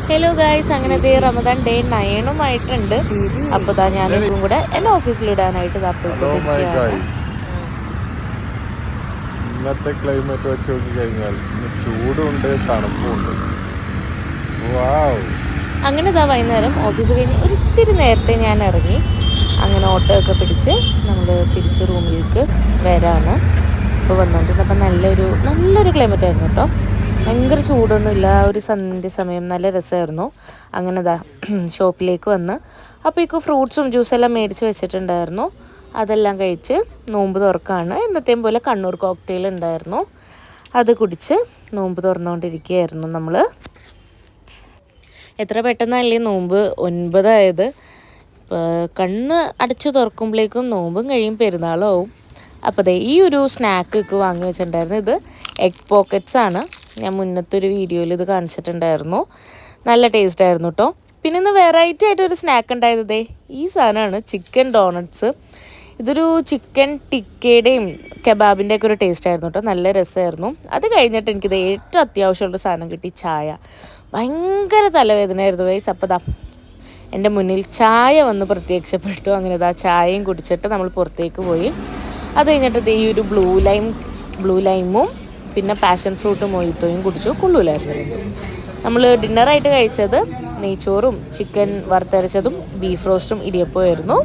Hello guys, അങ്ങനെ Ramadan day 9 ആയിട്ടുണ്ട്. അപ്പോൾ ഇതാ ഞാനും കൂടെ എൻ്റെ ഓഫീസിലിടാനായിട്ട് പോയിക്കൊണ്ടിരിക്കുകയാണ്. ഇന്നത്തെ ക്ലൈമറ്റ് വെച്ച് നോക്കി കഴിഞ്ഞാൽ ചൂടുണ്ട്, തണുപ്പുണ്ട്. അങ്ങനെ ഇതാ വൈകുന്നേരം ഓഫീസ് കഴിഞ്ഞ് ഒരിത്തിരി നേരത്തെ ഞാൻ ഇറങ്ങി. അങ്ങനെ ഓട്ടോ ഒക്കെ പിടിച്ച് നമ്മൾ തിരിച്ച് റൂമിലേക്ക് വരാണ്. ഇപ്പോൾ വന്നുകൊണ്ടിരുന്നപ്പോൾ നല്ലൊരു ക്ലൈമറ്റ് ആയിരുന്നു കേട്ടോ. ഭയങ്കര ചൂടൊന്നുമില്ല. ഒരു സന്ധ്യ സമയം നല്ല രസമായിരുന്നു. അങ്ങനെ ഇതാ ഷോപ്പിലേക്ക് വന്ന് അപ്പോഴേക്കും ഫ്രൂട്ട്സും ജ്യൂസെല്ലാം മേടിച്ച് വെച്ചിട്ടുണ്ടായിരുന്നു. അതെല്ലാം കഴിച്ച് നോമ്പ് തുറക്കാണ്. എന്നത്തെയും പോലെ കണ്ണൂർ കോക്ടെയിൽ ഉണ്ടായിരുന്നു, അത് കുടിച്ച് നോമ്പ് തുറന്നുകൊണ്ടിരിക്കുകയായിരുന്നു നമ്മൾ. എത്ര പെട്ടെന്നല്ലേ നോമ്പ് 9 ആയത്. കണ്ണ് അടച്ചു തുറക്കുമ്പോഴേക്കും നോമ്പും കഴിയും, പെരുന്നാളാവും. അപ്പോൾ ഈ ഒരു സ്നാക്ക് ഒക്കെ വാങ്ങി വെച്ചിട്ടുണ്ടായിരുന്നു. ഇത് എഗ് പോക്കറ്റ്സ് ആണ്. ഞാൻ മുന്നത്തെ ഒരു വീഡിയോയിൽ ഇത് കാണിച്ചിട്ടുണ്ടായിരുന്നു. നല്ല ടേസ്റ്റ് ആയിരുന്നു കേട്ടോ. പിന്നെ ഇന്ന് വെറൈറ്റി ആയിട്ടൊരു സ്നാക്ക് ഉണ്ടായത് ഈ സാധനമാണ്, ചിക്കൻ ഡോണറ്റ്സ്. ഇതൊരു ചിക്കൻ ടിക്കയുടെയും കബാബിൻ്റെ ഒക്കെ ഒരു ടേസ്റ്റ് ആയിരുന്നു കേട്ടോ. നല്ല രസമായിരുന്നു. അത് കഴിഞ്ഞിട്ട് എനിക്കിത് ഏറ്റവും അത്യാവശ്യമുള്ള സാധനം കിട്ടി, ചായ. ഭയങ്കര തലവേദനയായിരുന്നു ഗൈസ്. അപ്പോൾ എൻ്റെ മുന്നിൽ ചായ വന്ന് പ്രത്യക്ഷപ്പെട്ടു. അങ്ങനെ ചായയും കുടിച്ചിട്ട് നമ്മൾ പുറത്തേക്ക് പോയി. അത് കഴിഞ്ഞിട്ട് ഈ ഒരു ബ്ലൂ ലൈമും പിന്നെ പാഷൻ ഫ്രൂട്ട് മൊയ്ത്തോയും കുടിച്ചു. കൊള്ളൂലായിരുന്നു. നമ്മൾ ഡിന്നറായിട്ട് കഴിച്ചത് നെയ്ച്ചോറും ചിക്കൻ വറുത്തരച്ചതും ബീഫ് റോസ്റ്റും ഇടിയപ്പമായിരുന്നു.